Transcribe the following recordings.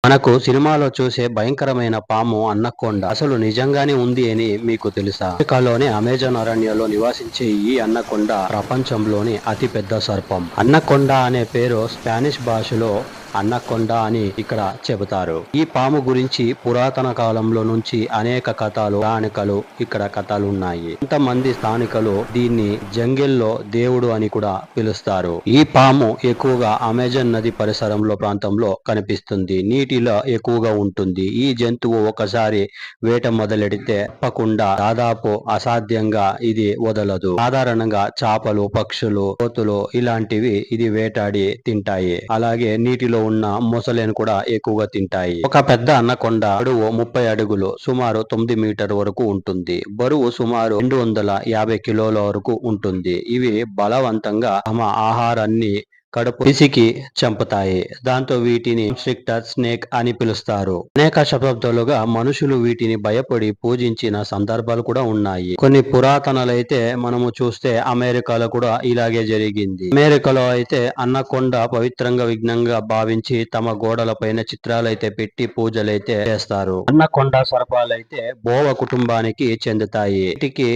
మనకు సినిమాలో చూసే భయంకరమైన పాము అన్నకొండ అసలు నిజంగానే ఉంది అని మీకు తెలుసా? అమెరికాలోని అమెజాన్ అరణ్యంలో నివాసించే ఈ అన్నకొండ ప్రపంచంలోని అతి పెద్ద సర్పం. అన్నకొండ అనే పేరు స్పానిష్ భాషలో అన్నకొండ అని ఇక్కడ చెబుతారు. ఈ పాము గురించి పురాతన కాలంలో నుంచి అనేక కథలు, స్థానికలు ఇక్కడ కథలు ఉన్నాయి. కొంతమంది స్థానికులు దీన్ని జంగిల్లో దేవుడు అని కూడా పిలుస్తారు. ఈ పాము ఎక్కువగా అమెజాన్ నది పరిసరంలో ప్రాంతంలో కనిపిస్తుంది. నీటిలో ఎక్కువగా ఉంటుంది. ఈ జంతువు ఒకసారి వేట మొదలెడితే తప్పకుండా దాదాపు అసాధ్యంగా ఇది వదలదు. సాధారణంగా చేపలు, పక్షులు, కోతులు ఇలాంటివి ఇది వేటాడి తింటాయి. అలాగే నీటిలో ఉన్న మొసలేను కూడా ఎక్కువగా తింటాయి. ఒక పెద్ద అన్నకొండ పొడవు 30 అడుగులు సుమారు 9 మీటర్ వరకు ఉంటుంది. బరువు సుమారు 250 కిలోల వరకు ఉంటుంది. ఇవి బలవంతంగా తమ ఆహారాన్ని కడుపు పిసికి చంపుతాయి. దాంతో వీటిని కాన్స్ట్రిక్టర్ స్నేక్ అని పిలుస్తారు. అనేక శతాబ్దాలుగా మనుషులు వీటిని భయపడి పూజించిన సందర్భాలు కూడా ఉన్నాయి. కొన్ని పురాతనలైతే మనము చూస్తే అమెరికాలో కూడా ఇలాగే జరిగింది. అమెరికాలో అయితే అన్నకొండ పవిత్రంగా విఘ్నంగా భావించి తమ గోడలపైన చిత్రాలైతే పెట్టి పూజలైతే చేస్తారు. అన్నకొండ సర్పాలైతే బోవ కుటుంబానికి చెందుతాయి. వీటికి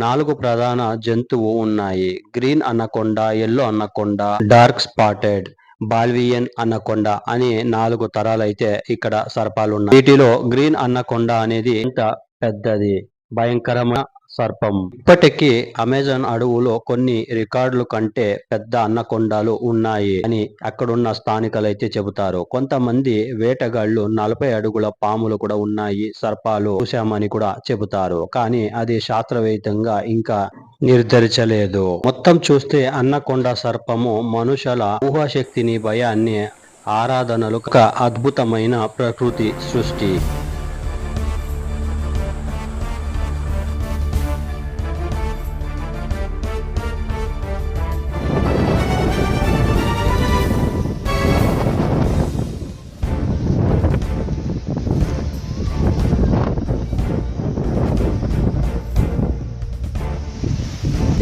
4 ప్రధాన జంతువు ఉన్నాయి. గ్రీన్ అన్నకొండ, ఎల్లో అన్నకొండ, డార్క్ స్పాటెడ్, బాల్వియన్ అన్నకొండ అని 4 తరాలైతే ఇక్కడ సర్పాలు ఉన్నాయి. వీటిలో గ్రీన్ అన్నకొండ అనేది ఇంత పెద్దది, భయంకరమైన సర్పం. ఇప్పటికీ అమెజాన్ అడవులో కొన్ని రికార్డుల కంటే పెద్ద అన్నకొండలు ఉన్నాయి అని అక్కడున్న స్థానికులైతే చెబుతారు. కొంతమంది వేటగాళ్లు 40 అడుగుల పాములు కూడా ఉన్నాయి, సర్పాలు చూశామని కూడా చెబుతారు. కానీ అది శాస్త్రవేత్తంగా ఇంకా నిర్ధారించలేదు. మొత్తం చూస్తే అన్నకొండ సర్పము మనుషుల ఊహాశక్తిని, భయాన్ని, ఆరాధనలు ఒక అద్భుతమైన ప్రకృతి సృష్టి.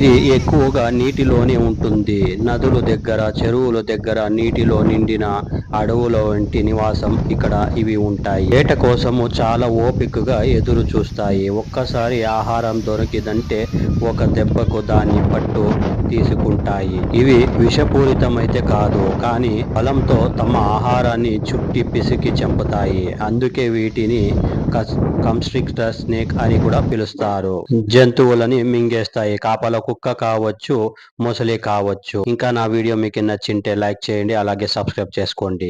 ఇది ఎక్కువగా నీటిలోనే ఉంటుంది. నదుల దగ్గర, చెరువుల దగ్గర నీటిలో నిండిన అడవుల వంటి నివాసం ఇక్కడ ఇవి ఉంటాయి. వేట కోసము చాలా ఓపికగా ఎదురు చూస్తాయి. ఒక్కసారి ఆహారం దొరికిందంటే ఒక దెబ్బకు దాన్ని పట్టు తీసుకుంటాయి. ఇవి విషపూరితమైతే కాదు, కానీ బలంతో తమ ఆహారాన్ని చుట్టి పిసికి చంపుతాయి. అందుకే వీటిని కాన్స్ట్రిక్టర్ స్నేక్ అని కూడా పిలుస్తారు. జంతువులని మింగేస్తాయి. కాపల కుక్క కావచ్చు, మొసలి కావచ్చు. ఇంకా నా వీడియో మీకు నచ్చింటే లైక్ చేయండి, అలాగే సబ్స్క్రైబ్ చేసుకోండి.